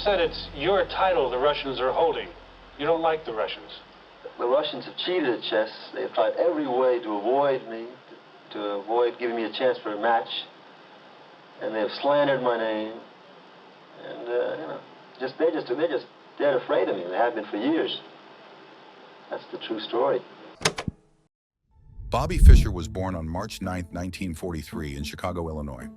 said it's your title the Russians are holding. You don't like the Russians. The Russians have cheated at chess. They've tried every way to avoid me, to avoid giving me a chance for a match. And they've slandered my name. And, you know, they're just dead afraid of me. They have been for years. That's the true story. Bobby Fischer was born on March 9, 1943 in Chicago, Illinois.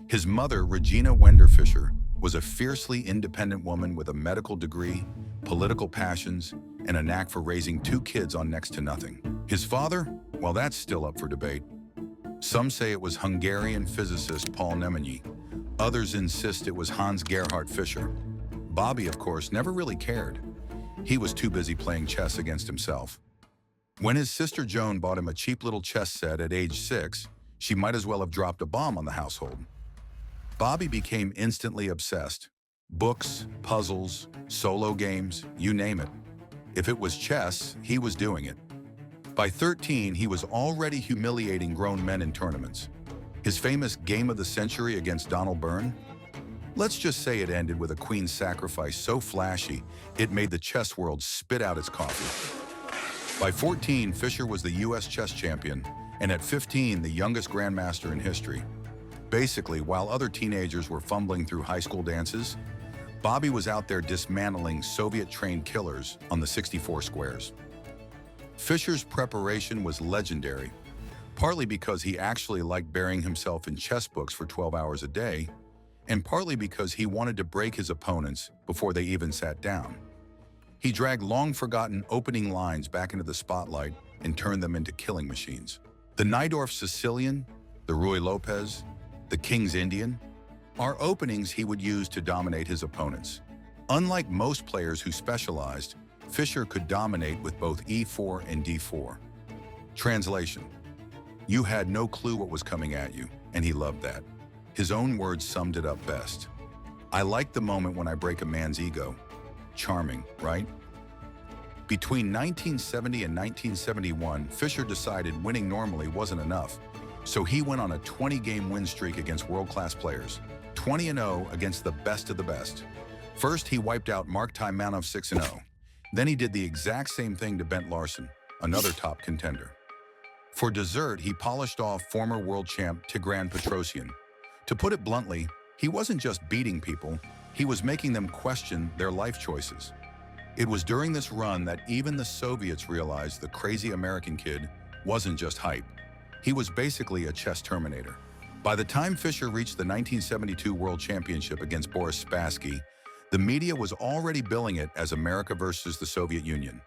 His mother, Regina Wender Fischer, was a fiercely independent woman with a medical degree, political passions, and a knack for raising 2 kids on next to nothing. His father? Well, that's still up for debate. Some say it was Hungarian physicist Paul Nemenyi. Others insist it was Hans Gerhard Fischer. Bobby, of course, never really cared. He was too busy playing chess against himself. When his sister Joan bought him a cheap little chess set at age 6, she might as well have dropped a bomb on the household. Bobby became instantly obsessed. Books, puzzles, solo games, you name it. If it was chess, he was doing it. By 13, he was already humiliating grown men in tournaments. His famous game of the century against Donald Byrne? Let's just say it ended with a queen's sacrifice so flashy, it made the chess world spit out its coffee. By 14, Fischer was the US chess champion, and at 15, the youngest grandmaster in history. Basically, while other teenagers were fumbling through high school dances, Bobby was out there dismantling Soviet-trained killers on the 64 squares. Fischer's preparation was legendary, partly because he actually liked burying himself in chess books for 12 hours a day, and partly because he wanted to break his opponents before they even sat down. He dragged long-forgotten opening lines back into the spotlight and turned them into killing machines. The Najdorf Sicilian, the Ruy Lopez, the King's Indian are openings he would use to dominate his opponents. Unlike most players who specialized, Fischer could dominate with both e4 and d4. Translation: you had no clue what was coming at you, and he loved that. His own words summed it up best. I like the moment when I break a man's ego. Charming, right? Between 1970 and 1971, Fischer decided winning normally wasn't enough, so he went on a 20-game win streak against world-class players, 20-0 against the best of the best. First, he wiped out Mark Taimanov 6-0. Then he did the exact same thing to Bent Larsen, another top contender. For dessert, he polished off former world champ Tigran Petrosyan. To put it bluntly, he wasn't just beating people, he was making them question their life choices. It was during this run that even the Soviets realized the crazy American kid wasn't just hype. He was basically a chess terminator. By the time Fischer reached the 1972 World Championship against Boris Spassky, the media was already billing it as America versus the Soviet Union.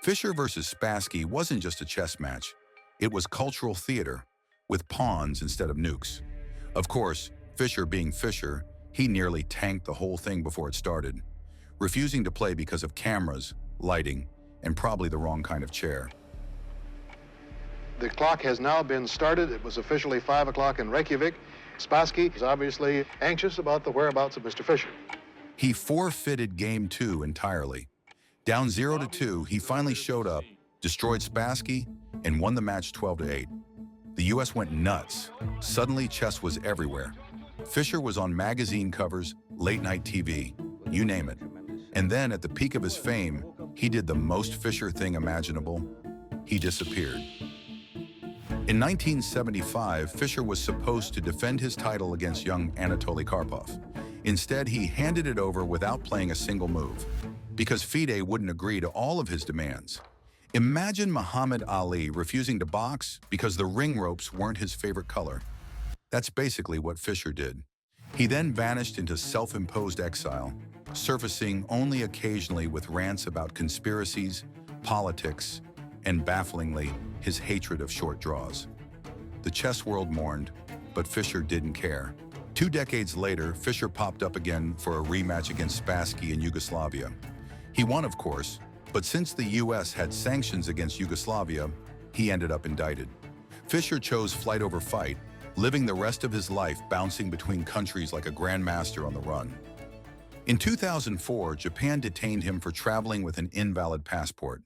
Fischer versus Spassky wasn't just a chess match. It was cultural theater, with pawns instead of nukes. Of course, Fischer being Fischer, he nearly tanked the whole thing before it started, refusing to play because of cameras, lighting, and probably the wrong kind of chair. The clock has now been started. It was officially 5 o'clock in Reykjavik. Spassky is obviously anxious about the whereabouts of Mr. Fischer. He forfeited Game 2 entirely. Down 0-2, he finally showed up, destroyed Spassky, and won the match 12-8. The US went nuts. Suddenly, chess was everywhere. Fischer was on magazine covers, late-night TV, you name it. And then, at the peak of his fame, he did the most Fischer thing imaginable. He disappeared. In 1975, Fischer was supposed to defend his title against young Anatoly Karpov. Instead, he handed it over without playing a single move, because FIDE wouldn't agree to all of his demands. Imagine Muhammad Ali refusing to box because the ring ropes weren't his favorite color. That's basically what Fischer did. He then vanished into self-imposed exile, surfacing only occasionally with rants about conspiracies, politics, and bafflingly, his hatred of short draws. The chess world mourned, but Fischer didn't care. 2 decades later, Fischer popped up again for a rematch against Spassky in Yugoslavia. He won, of course, but since the US had sanctions against Yugoslavia, he ended up indicted. Fischer chose flight over fight, living the rest of his life bouncing between countries like a grandmaster on the run. In 2004, Japan detained him for traveling with an invalid passport.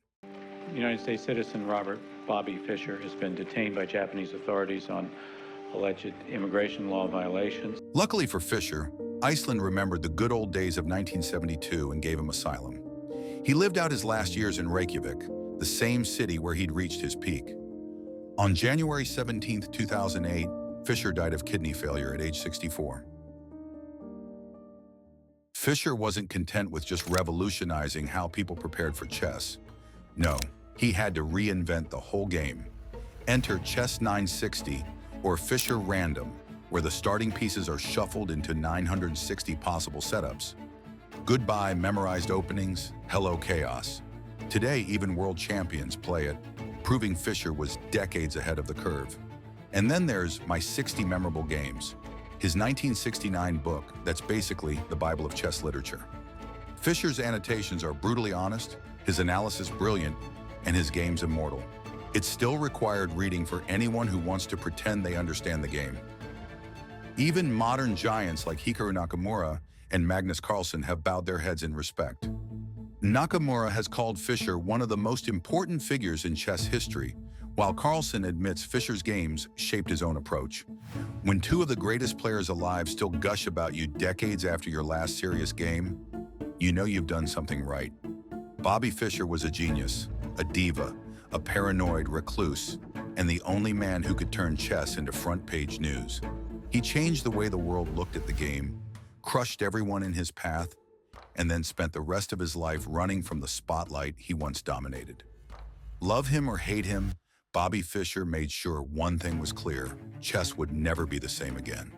United States citizen Robert Bobby Fischer has been detained by Japanese authorities on alleged immigration law violations. Luckily for Fischer, Iceland remembered the good old days of 1972 and gave him asylum. He lived out his last years in Reykjavik, the same city where he'd reached his peak. On January 17, 2008, Fischer died of kidney failure at age 64. Fischer wasn't content with just revolutionizing how people prepared for chess. No, he had to reinvent the whole game. Enter Chess 960, or Fischer Random, where the starting pieces are shuffled into 960 possible setups. Goodbye memorized openings, hello chaos. Today, even world champions play it, proving Fischer was decades ahead of the curve. And then there's My 60 Memorable Games, his 1969 book that's basically the Bible of chess literature. Fischer's annotations are brutally honest, his analysis brilliant, and his games immortal. It's still required reading for anyone who wants to pretend they understand the game. Even modern giants like Hikaru Nakamura and Magnus Carlsen have bowed their heads in respect. Nakamura has called Fischer one of the most important figures in chess history, while Carlsen admits Fischer's games shaped his own approach. When two of the greatest players alive still gush about you decades after your last serious game, you know you've done something right. Bobby Fischer was a genius, a diva, a paranoid recluse, and the only man who could turn chess into front-page news. He changed the way the world looked at the game, crushed everyone in his path, and then spent the rest of his life running from the spotlight he once dominated. Love him or hate him, Bobby Fischer made sure one thing was clear: chess would never be the same again.